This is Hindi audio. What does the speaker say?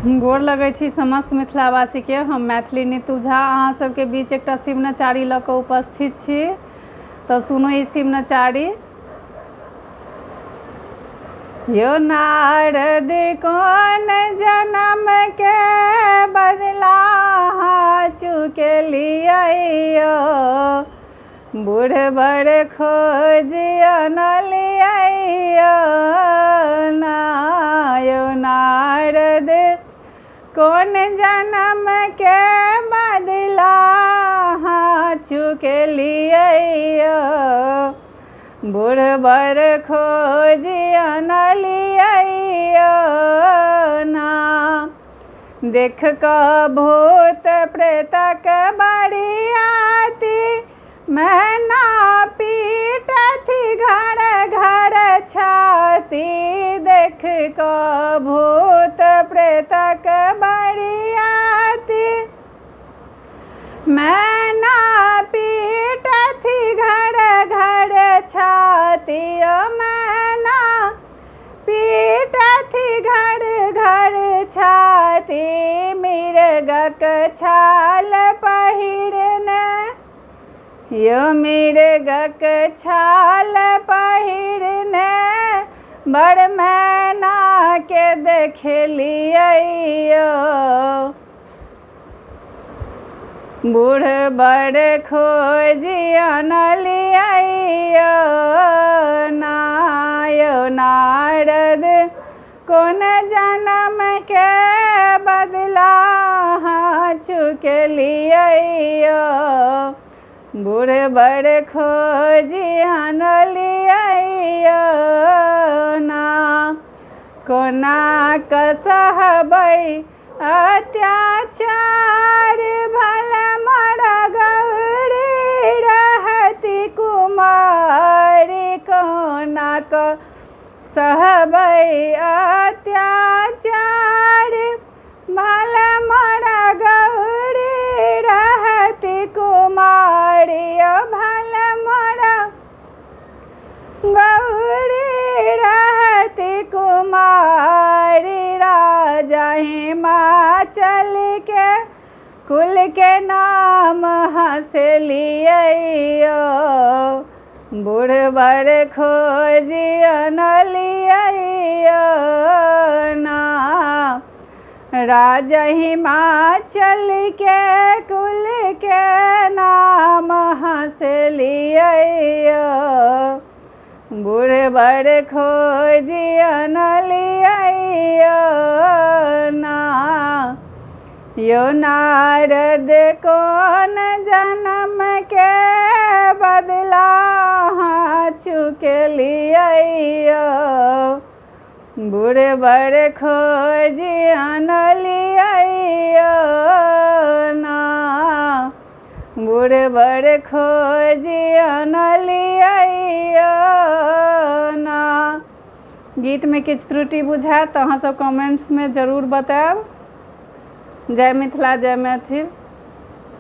गोर लगै छी समस्त मिथिलावासी के। हम मैथिली नीतू झा अहाँ सबके बीच एकटा शिव नचारी लऽ कऽ उपस्थित छी। तऽ सुनू ई शिव नचारी। यो नारद कोन जन्म के बदला चुकेलियो, बूढ़ बड़ खोज अनलियो ना। यो नारद कौन जन्म के बदला चुकेलियो, बूढ़ बड़ खोज अनलियो ना। देख कऽ भूत प्रेतक बरियाती, मैना पीटथि घर घर छाती। देख कऽ भूत प्रेतक बरियाती, मैना पीटथि घर घर छाती। मैना पीटथि घर घर छाती, मृगक छाल पहिरने, यो मृगक छाल पहिरने बड़ मैना के देखलियो, बूढ़ बड़ खोज अनलियो ना। यो नारद कौन जन्म के बदला चुकेलियो, बूढ़ बड़ खोज अनलियो ना। कोना कऽ सहबै अत्याचार, भल मर गौरी रहती कुमारी। कोना कऽ सहबै अत्याचार, भल मर गौरी रहती कुमारी। भल मर गौरी रहती कुमारी। राजा हिमाचल के कुल के नाम हंसलियो, बूढ़ बड़ खोज अनलियो ना। राजा हिमाचल के कुल के नाम हंसलियो, बूढ़ बड़ खोज अनलियो ना। यो नारद कौन जन्म के बदला चुकेलियो, बूढ़ बड़ खोज अनलियो ना। बूढ़ बड़ खोज अनलियो ना। गीत में किछु त्रुटि बुझायत तऽ अहाँ सब कमेंट्स में जरूर बतायब। जय मिथिला जय मैथिल।